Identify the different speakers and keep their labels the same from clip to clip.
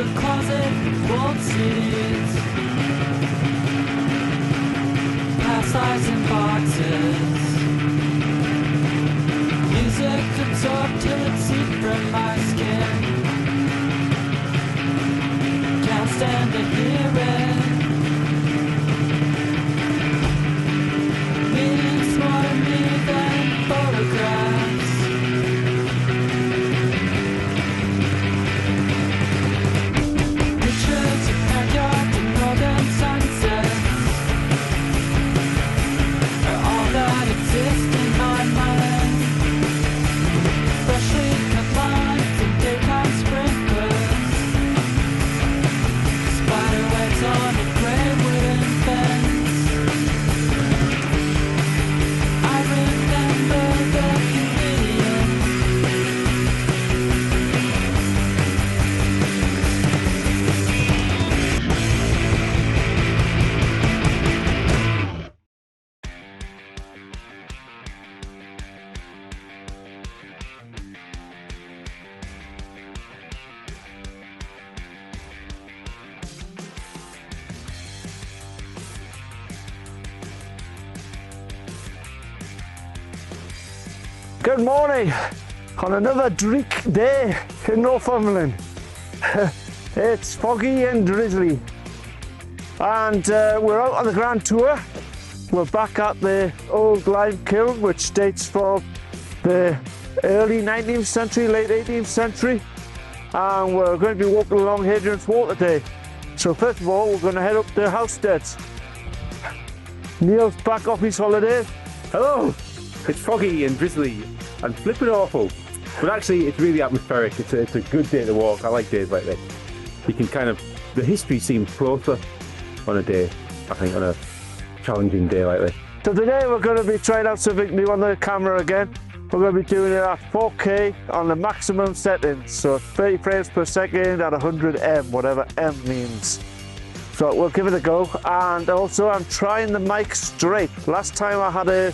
Speaker 1: the closet, walled cities, past lives in boxes. Music absorbed till it's seeped from my skin. Can't stand to hear it. Means more to me than photographs. Pictures of backyard and northern sunsets are all that exist in my mind. Freshly cut lines and daytime sprinklers, spiderwebs on a gray wooden fence. I remember the comedian.
Speaker 2: Good morning on another dreek day in Northumberland. It's foggy and drizzly, and we're out on the grand tour. We're back at the old lime kiln, which dates from the early 19th century, late 18th century, and we're going to be walking along Hadrian's Wall today. So first of all, we're going to head up to Housesteads. Neil's back off his holiday.
Speaker 3: Hello! It's foggy and drizzly and flipping awful, but actually it's really atmospheric. It's a good day to walk. I like days like this. You can kind of, the history seems closer on a day, I think, on a challenging day like this.
Speaker 2: So today we're going to be trying out something new on the camera again. We're going to be doing it at 4K on the maximum settings, so 30 frames per second at 100M, whatever M means. So we'll give it a go, and also I'm trying the mic straight. Last time I had a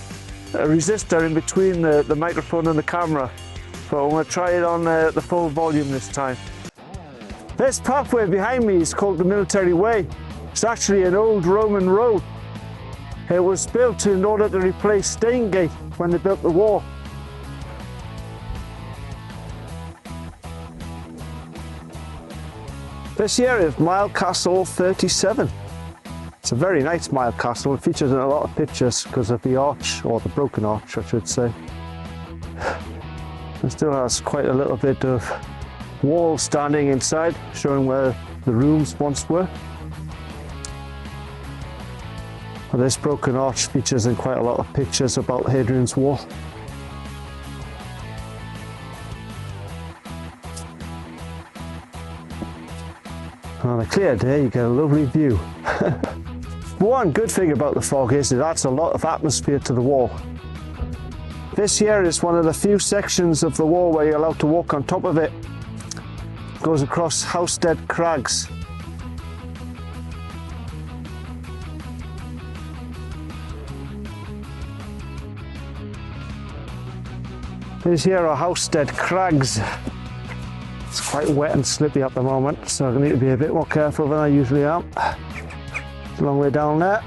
Speaker 2: resistor in between the microphone and the camera, so I'm going to try it on the full volume this time. This pathway behind me is called the Military Way. It's actually an old Roman road. It was built in order to replace Staingate when they built the wall. This here is Milecastle 37. It's a very nice Milecastle. It features in a lot of pictures because of the arch, or the broken arch I should say. It still has quite a little bit of wall standing inside, showing where the rooms once were. And this broken arch features in quite a lot of pictures about Hadrian's Wall. On a clear day you get a lovely view. One good thing about the fog is it adds a lot of atmosphere to the wall. This here is one of the few sections of the wall where you're allowed to walk on top of it. It goes across Housestead Crags. These here are Housestead Crags. It's quite wet and slippy at the moment, so I need to be a bit more careful than I usually am. It's a long way down there.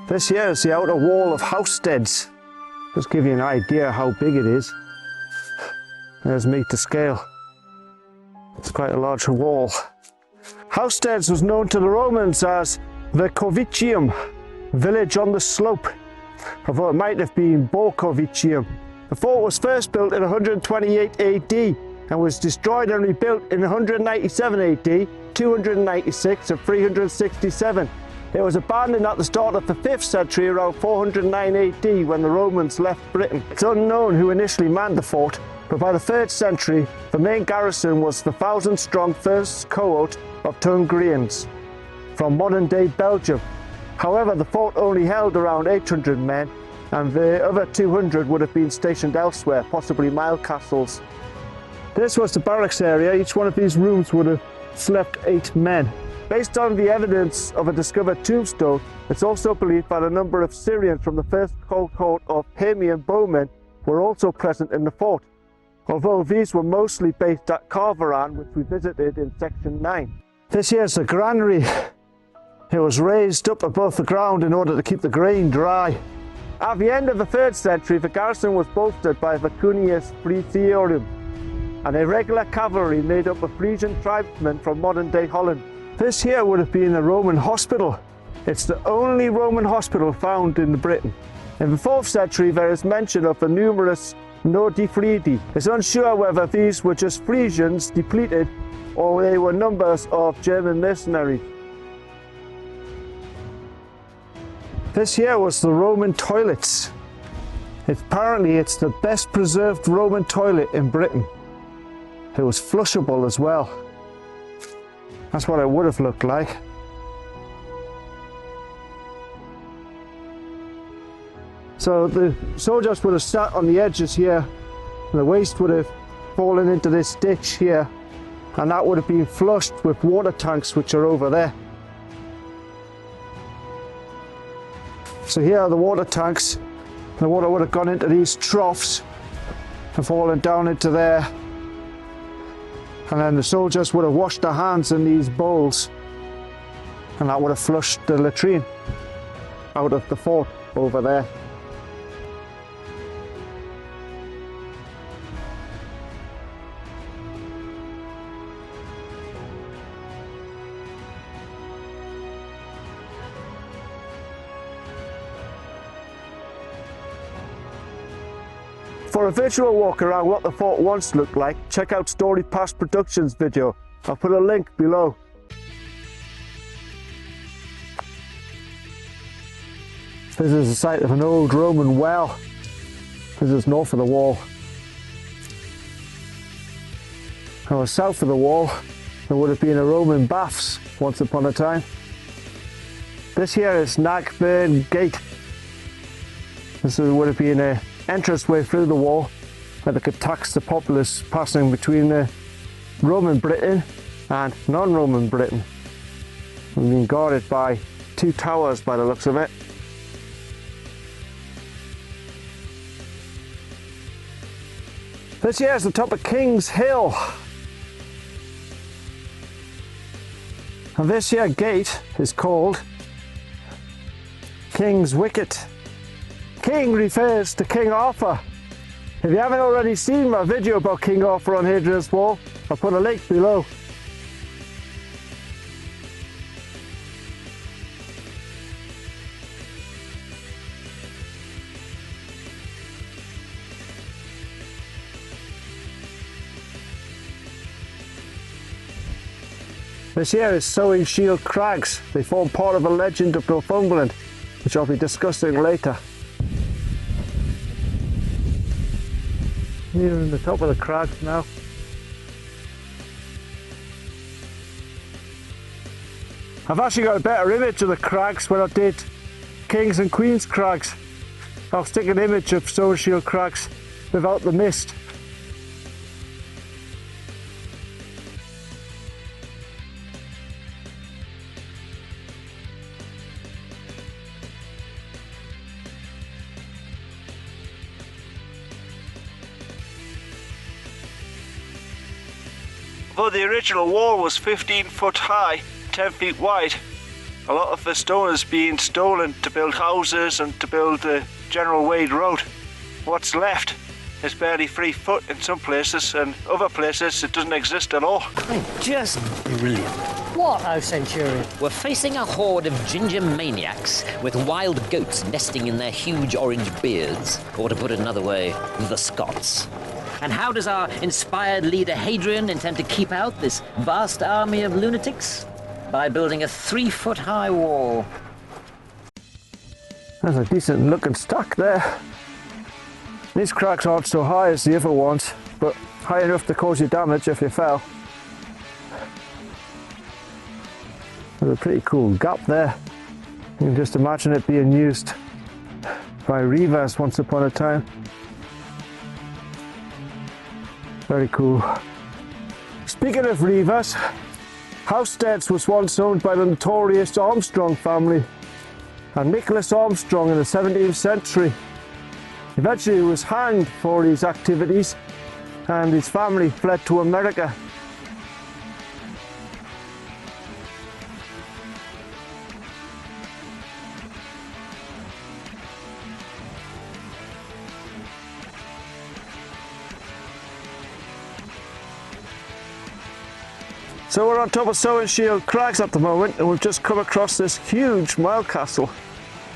Speaker 2: This here is the outer wall of Housesteads. Just give you an idea how big it is. There's me to scale. It's quite a large wall. Housesteads was known to the Romans as the Covicium, village on the slope, although it might have been Borcovicium. The fort was first built in 128 AD and was destroyed and rebuilt in 197 AD, 296 and 367. It was abandoned at the start of the 5th century, around 409 AD, when the Romans left Britain. It's unknown who initially manned the fort, but by the 3rd century, the main garrison was the 1,000-strong 1st cohort of Tungrians from modern-day Belgium. However, the fort only held around 800 men, and the other 200 would have been stationed elsewhere, possibly Milecastles. This was the barracks area. Each one of these rooms would have slept 8 men. Based on the evidence of a discovered tombstone, it's also believed that a number of Syrians from the 1st cohort of Hamian bowmen were also present in the fort, although these were mostly based at Carveran, which we visited in section 9. This here's the granary. It was raised up above the ground in order to keep the grain dry. At the end of the 3rd century, the garrison was bolstered by Vicunius Frithiorum, an irregular cavalry made up of Frisian tribesmen from modern-day Holland. This here would have been a Roman hospital. It's the only Roman hospital found in Britain. In the 4th century, there is mention of the numerous Nordifridi. It's unsure whether these were just Frisians depleted or they were numbers of German mercenaries. This here was the Roman toilets. Apparently it's the best preserved Roman toilet in Britain. It was flushable as well. That's what it would have looked like. So the soldiers would have sat on the edges here, and the waste would have fallen into this ditch here, and that would have been flushed with water tanks which are over there. So here are the water tanks. The water would have gone into these troughs and fallen down into there. And then the soldiers would have washed their hands in these bowls, and that would have flushed the latrine out of the fort over there. For a visual walk around what the fort once looked like, check out Story Past Productions video. I'll put a link below. This is the site of an old Roman well. This is north of the wall. Now south of the wall, there would have been a Roman baths once upon a time. This here is Knagburn Gate. This would have been a entranceway through the wall where they could tax the populace passing between Roman Britain and non-Roman Britain. We've been guarded by 2 towers by the looks of it. This here is the top of King's Hill. And this here gate is called King's Wicket. King refers to King Arthur. If you haven't already seen my video about King Arthur on Hadrian's Wall, I'll put a link below. This here is Sewingshields Crags. They form part of a legend of Northumberland, which I'll be discussing later. Here in the top of the crags now. I've actually got a better image of the crags when I did Kings and Queens Crags. I'll stick an image of Sewingshields Crags without the mist. Although the original wall was 15 foot high, 10 feet wide, a lot of the stone is being stolen to build houses and to build the General Wade Road. What's left is barely 3 foot in some places, and other places it doesn't exist at all.
Speaker 4: Just brilliant.
Speaker 5: What, oh Centurion?
Speaker 4: We're facing a horde of ginger maniacs with wild goats nesting in their huge orange beards, or to put it another way, the Scots. And how does our inspired leader Hadrian intend to keep out this vast army of lunatics? By building a 3 foot high wall.
Speaker 2: There's a decent looking stack there. These crags aren't so high as the other ones, but high enough to cause you damage if you fell. There's a pretty cool gap there. You can just imagine it being used by reavers once upon a time. Very cool. Speaking of reavers, Housesteads was once owned by the notorious Armstrong family, and Nicholas Armstrong in the 17th century eventually was hanged for his activities, and his family fled to America. So we're on top of Sewingshields Crags at the moment, and we've just come across this huge Milecastle.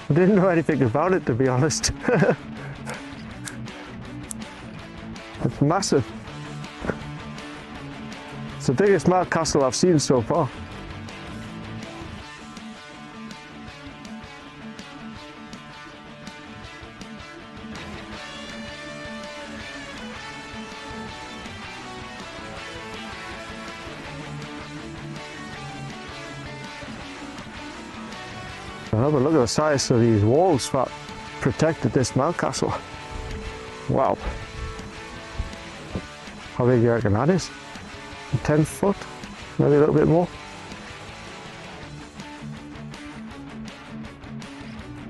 Speaker 2: I didn't know anything about it, to be honest. It's massive. It's the biggest Milecastle I've seen so far. Have a look at the size of these walls that protected this Milecastle. Wow. How big do you reckon that is? 10 foot? Maybe a little bit more?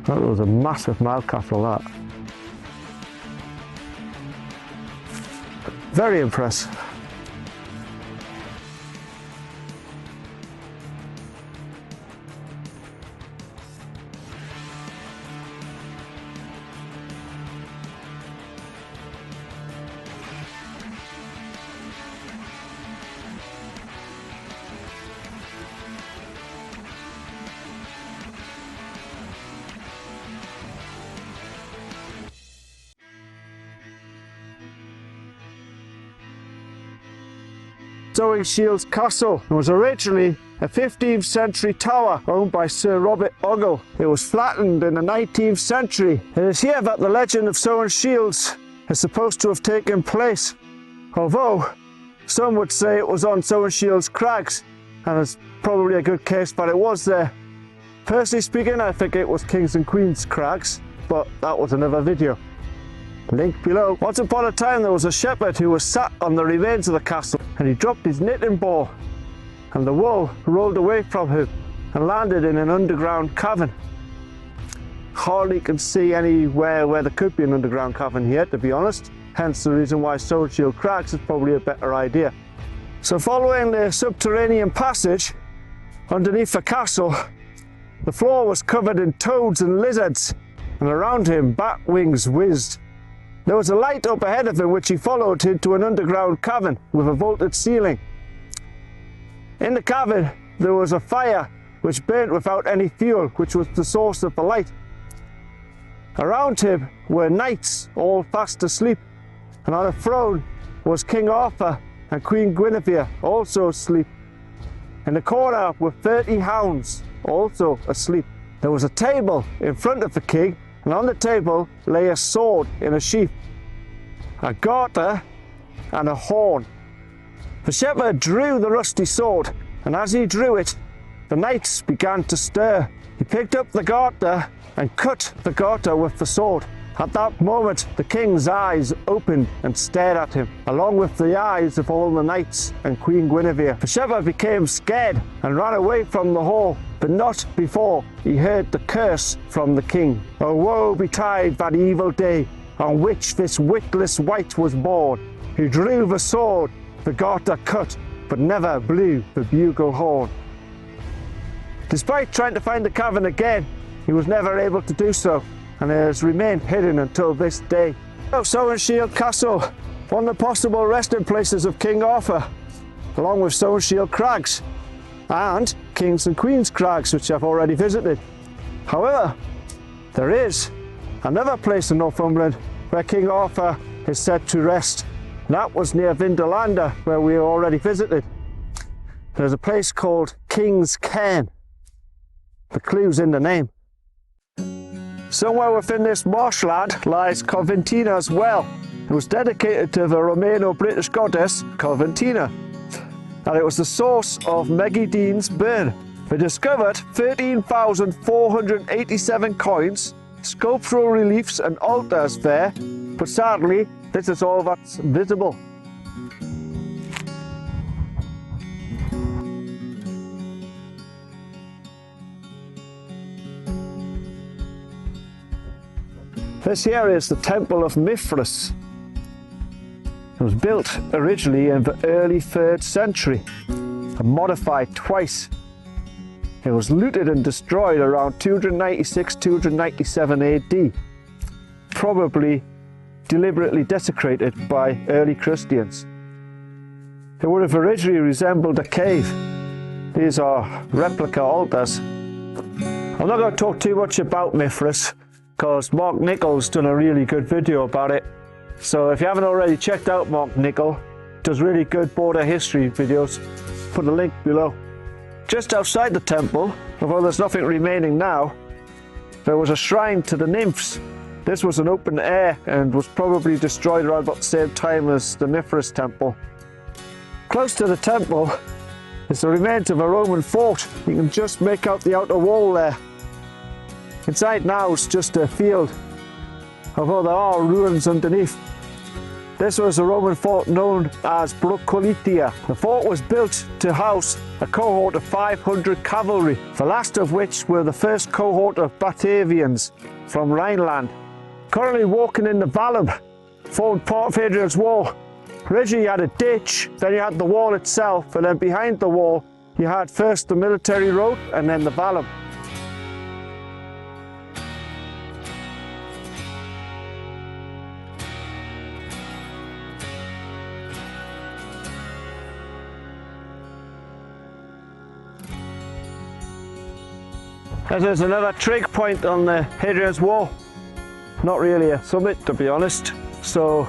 Speaker 2: That was a massive Milecastle, that. Very impressive. Sewingshields Castle was originally a 15th century tower owned by Sir Robert Ogle. It was flattened in the 19th century. It is here that the legend of Sewingshields is supposed to have taken place, although some would say it was on Sewingshields Crags, and it's probably a good case that it was there. Personally speaking, I think it was Kings and Queens Crags, but that was another video. Link below. Once upon a time there was a shepherd who was sat on the remains of the castle, and he dropped his knitting ball, and the wool rolled away from him and landed in an underground cavern. Hardly can see anywhere where there could be an underground cavern here, to be honest, hence the reason why Sewingshields Crags is probably a better idea. So following the subterranean passage underneath the castle, the floor was covered in toads and lizards, and around him bat wings whizzed. There was a light up ahead of him which he followed into an underground cavern with a vaulted ceiling. In the cavern there was a fire which burnt without any fuel, which was the source of the light. Around him were knights all fast asleep, and on a throne was King Arthur and Queen Guinevere also asleep. In the corner were 30 hounds also asleep. There was a table in front of the king, and on the table lay a sword in a sheath, a garter and a horn. The shepherd drew the rusty sword, and as he drew it, the knights began to stir. He picked up the garter and cut the garter with the sword. At that moment, the king's eyes opened and stared at him, along with the eyes of all the knights and Queen Guinevere. The shepherd became scared and ran away from the hall, but not before he heard the curse from the king. Oh, woe betide that evil day on which this witless wight was born, who drew the sword, the garter cut, but never blew the bugle horn. Despite trying to find the cavern again, he was never able to do so, and it has remained hidden until this day. Sewingshields Castle, one of the possible resting places of King Arthur, along with Sewingshields Crags and Kings and Queens Crags, which I've already visited. However, there is another place in Northumberland where King Arthur is said to rest. That was near Vindolanda, where we already visited. There's a place called King's Cairn. The clue's in the name. Somewhere within this marshland lies Coventina's well. It was dedicated to the Romano-British goddess Coventina, and it was the source of Megidene's burn. They discovered 13,487 coins, sculptural reliefs and altars there, but sadly, this is all that's visible. This here is the Temple of Mithras. It was built originally in the early 3rd century and modified twice. It was looted and destroyed around 296-297 AD, probably deliberately desecrated by early Christians. It would have originally resembled a cave. These are replica altars. I'm not going to talk too much about Mithras because Mark Nichol's done a really good video about it. So if you haven't already checked out Mark Nichol, does really good border history videos, put a link below. Just outside the temple, although there's nothing remaining now, there was a shrine to the nymphs. This was an open air and was probably destroyed around about the same time as the Mithras temple. Close to the temple is the remains of a Roman fort. You can just make out the outer wall there. Inside now is just a field, although there are ruins underneath. This was a Roman fort known as Brocolitia. The fort was built to house a cohort of 500 cavalry, the last of which were the first cohort of Batavians from Rhineland. Currently walking in the vallum, formed part of Hadrian's wall. Originally you had a ditch, then you had the wall itself, and then behind the wall you had first the military road and then the vallum. There's another trig point on the Hadrian's wall. Not really a summit, to be honest, so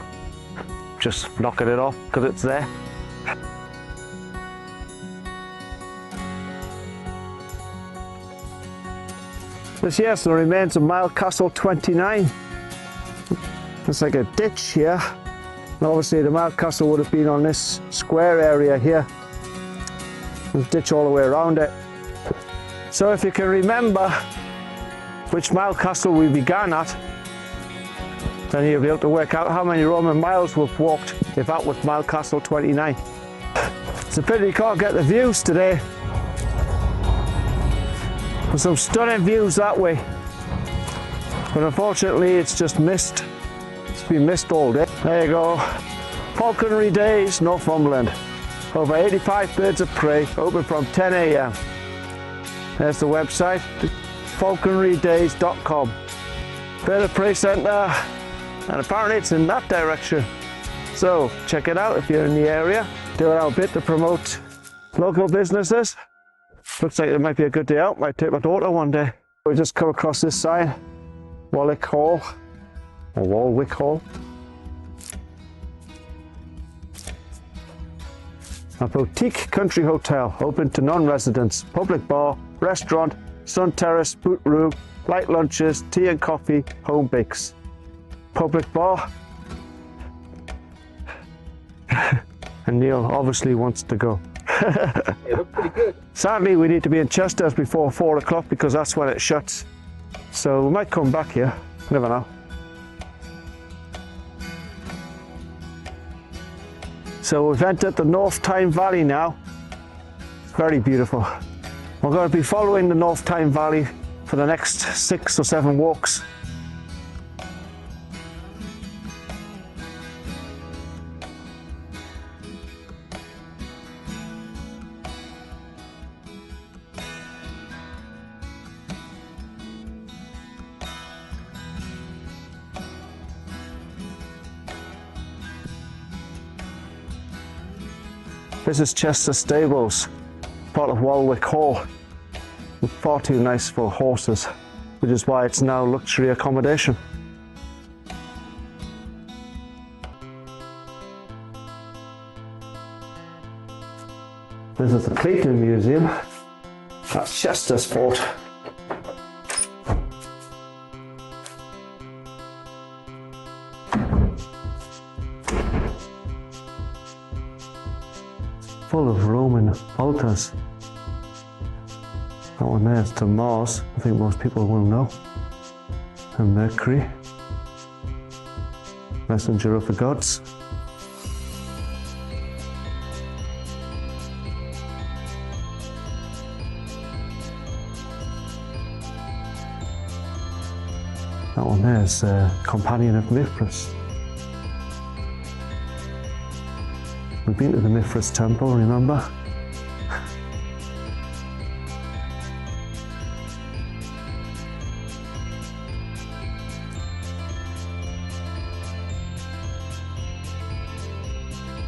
Speaker 2: just knocking it off because it's there. This here's the remains of Milecastle 29. It's like a ditch here. And obviously the Milecastle would have been on this square area here. There's a ditch all the way around it. So if you can remember which Milecastle we began at, then you'll be able to work out how many Roman miles we've walked if that was Milecastle 29. It's a pity you can't get the views today. There's some stunning views that way, but unfortunately it's just mist. It's been mist all day. There you go. Falconry Days, Northumberland. Over 85 birds of prey, open from 10 AM. There's the website, falconrydays.com. Bird of Prey Centre, and apparently it's in that direction. So check it out if you're in the area. Doing our bit to promote local businesses. Looks like it might be a good day out. Might take my daughter one day. We just come across this sign, Warwick Hall, or Warwick Hall. A boutique country hotel open to non-residents, public bar, restaurant, sun terrace, boot room, light lunches, tea and coffee, home bakes. Public bar. And Neil obviously wants to go.
Speaker 3: It looked pretty good.
Speaker 2: Sadly, we need to be in Chester's before 4 o'clock because that's when it shuts. So we might come back here, never know. So we've entered the North Tyne Valley now. It's very beautiful. We're going to be following the North Tyne Valley for the next 6 or 7 walks. This is Chester Stables, part of Warwick Hall. Far too nice for horses, which is why it's now luxury accommodation. This is the Clayton Museum. That's Chester's fort. altars. That one there is to Mars, I think most people will know. And Mercury, messenger of the gods. That one there is companion of Mithras. We've been to the Mithras temple, remember?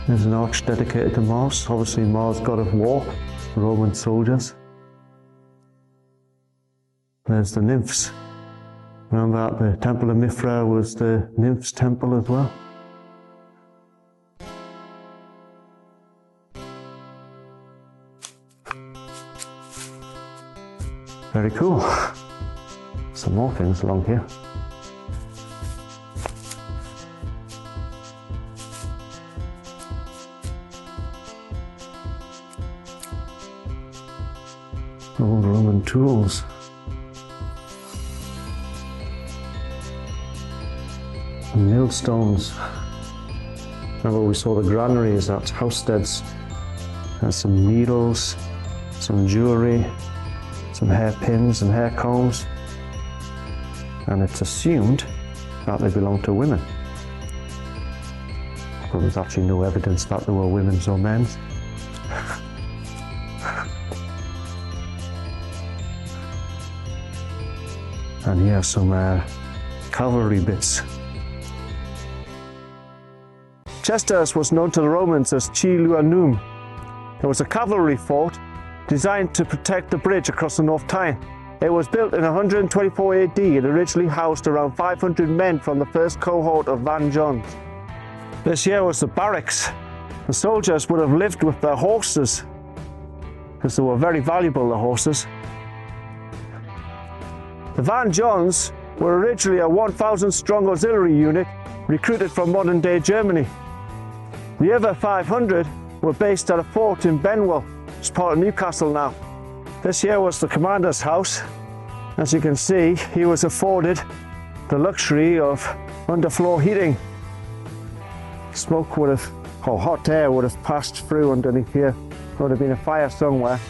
Speaker 2: There's an arch dedicated to Mars, obviously Mars, god of war, Roman soldiers. There's the nymphs. Remember that the temple of Mithra was the nymphs temple as well? Very cool. Some more things along here. Old Roman tools. And millstones. Remember we saw the granaries at Housesteads. There's some needles, some jewellery, some hairpins and hair combs. And it's assumed that they belong to women. But there's actually no evidence that they were women's or men's. And here are some cavalry bits. Chesters was known to the Romans as Chiluanum. It was a cavalry fort designed to protect the bridge across the North Tyne. It was built in 124 AD and originally housed around 500 men from the first cohort of Van Johns. This here was the barracks. The soldiers would have lived with their horses because they were very valuable, the horses. The Van Johns were originally a 1,000 strong auxiliary unit recruited from modern day Germany. The other 500 were based at a fort in Benwell, which is part of Newcastle now. This here was the commander's house. As you can see, he was afforded the luxury of underfloor heating. Smoke would have, or hot air would have passed through underneath here. There would have been a fire somewhere.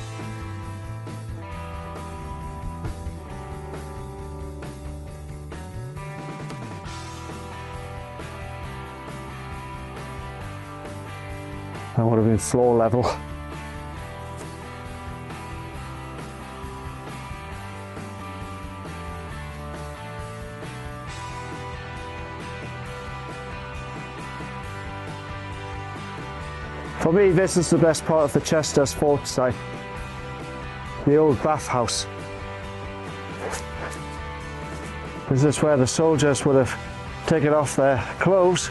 Speaker 2: That would have been floor level. For me, this is the best part of the Chesters fort site. The old bathhouse. This is where the soldiers would have taken off their clothes,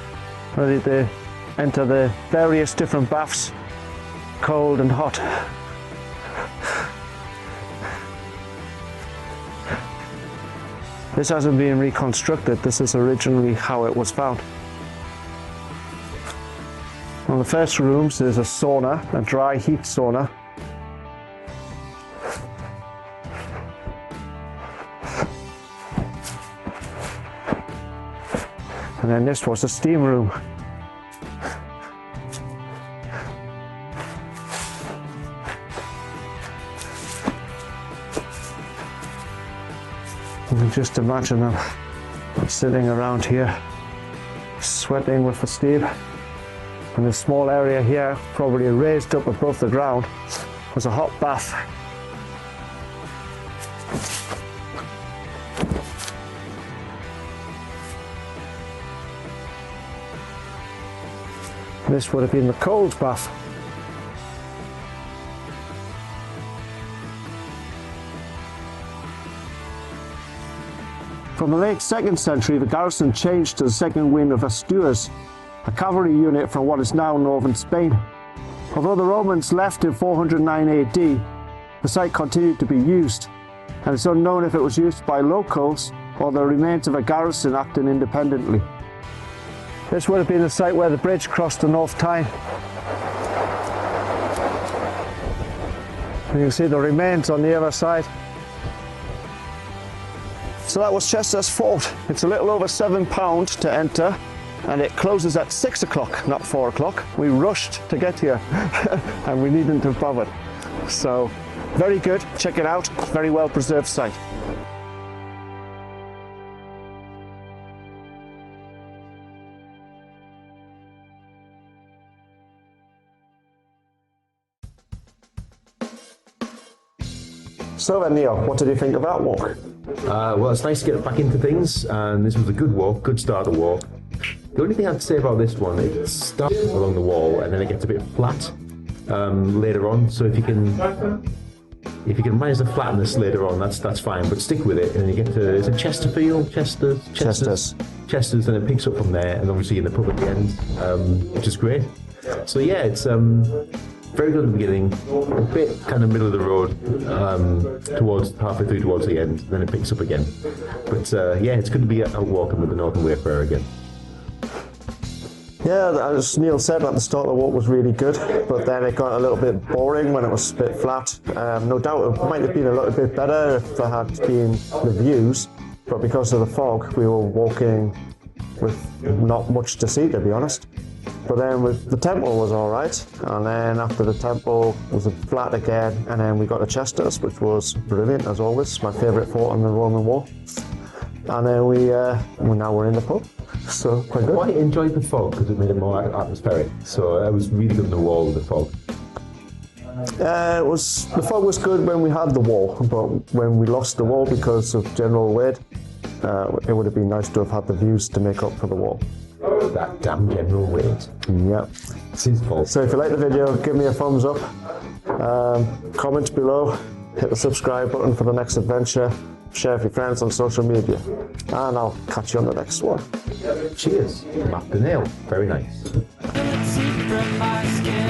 Speaker 2: ready to enter the various different baths, cold and hot. This hasn't been reconstructed, this is originally how it was found. On the first rooms there's a sauna, a dry heat sauna. And then this was a steam room. You can just imagine them sitting around here, sweating with the steam. And this small area here, probably raised up above the ground, was a hot bath. This would have been the cold bath. From the late 2nd century, the garrison changed to the 2nd Wing of Asturias, a cavalry unit from what is now northern Spain. Although the Romans left in 409 AD, the site continued to be used, and it's unknown if it was used by locals or the remains of a garrison acting independently. This would have been the site where the bridge crossed the North Tyne. You can see the remains on the other side. So that was Chester's Fort. It's a little over £7 to enter, and it closes at 6 o'clock, not 4 o'clock. We rushed to get here and we needn't have bothered. So very good, check it out, very well preserved site. So then, Neil, what did you think of that walk?
Speaker 3: Well, it's nice to get back into things, and this was a good walk, good start to walk. The only thing I'd say about this one, it starts along the wall and then it gets a bit flat later on. So if you can manage to flatten this later on, that's fine. But stick with it, and then you get to, is it Chesterfield, Chesters, and it picks up from there, and obviously in the pub at the end, which is great. So yeah, it's very good at the beginning, a bit kind of middle of the road, towards halfway through towards the end, then it picks up again. But yeah, it's good to be out walking with the Northern Wayfarer again.
Speaker 2: Yeah, as Neil said, at the start the walk was really good, but then it got a little bit boring when it was a bit flat. No doubt it might have been a little bit better if there had been the views, but because of the fog we were walking with not much to see, to be honest. But then with the temple was alright, and then after the temple was flat again, and then we got to Chester's, which was brilliant as always, my favourite fort on the Roman wall. And then now we're in the pub, so quite good.
Speaker 3: I enjoyed the fog because it made it more atmospheric, so it was really good on the wall with the fog.
Speaker 2: The fog was good when we had the wall, but when we lost the wall because of general wind, it would have been nice to have had the views to make up for the wall.
Speaker 3: That damn general wind.
Speaker 2: Yeah.
Speaker 3: It's his fault.
Speaker 2: So if you like the video, give me a thumbs up, comment below, hit the subscribe button for the next adventure, share with your friends on social media, and I'll catch you on the next one.
Speaker 3: Cheers. Map the nail. Very nice.
Speaker 1: From my skin,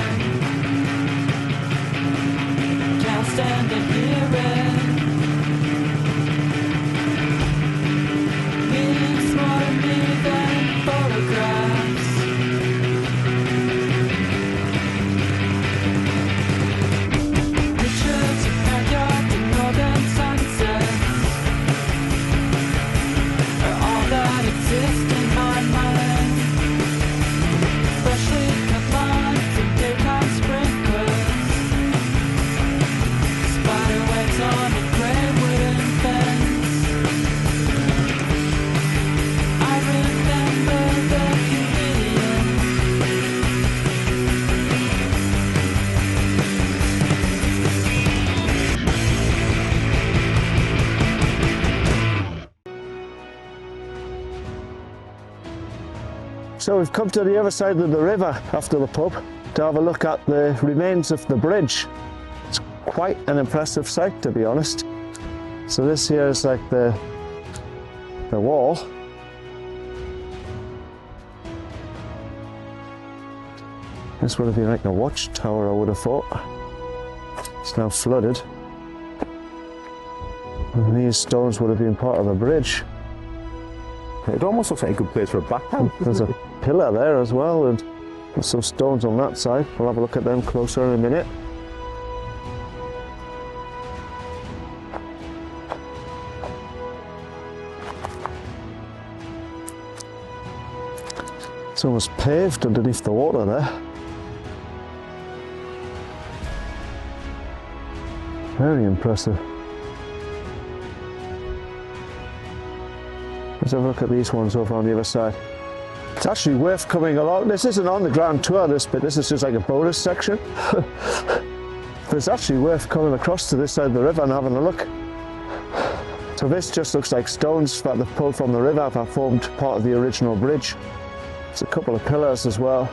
Speaker 1: can't stand to hear it. Means more to me than photographs. Pictures of backyard and northern sunsets are all that exist in my mind. Freshly cut lawns and daytime sprinklers, spiderwebs on a gray wooden fence. I remember the convenience.
Speaker 2: So we've come to the other side of the river after the pub to have a look at the remains of the bridge. It's quite an impressive sight, to be honest. So this here is like the wall. This would have been like a watchtower, I would have thought. It's now flooded. And these stones would have been part of the bridge.
Speaker 3: It almost looks like a good place for a backhouse.
Speaker 2: There's a pillar there as well, and there's some stones on that side. We'll have a look at them closer in a minute. It's almost paved underneath the water there. Very impressive. Let's have a look at these ones over on the other side. It's actually worth coming along. This isn't on the grand tour, this bit. This is just like a bonus section. But it's actually worth coming across to this side of the river and having a look. So this just looks like stones that they've pulled from the river that formed part of the original bridge. There's a couple of pillars as well.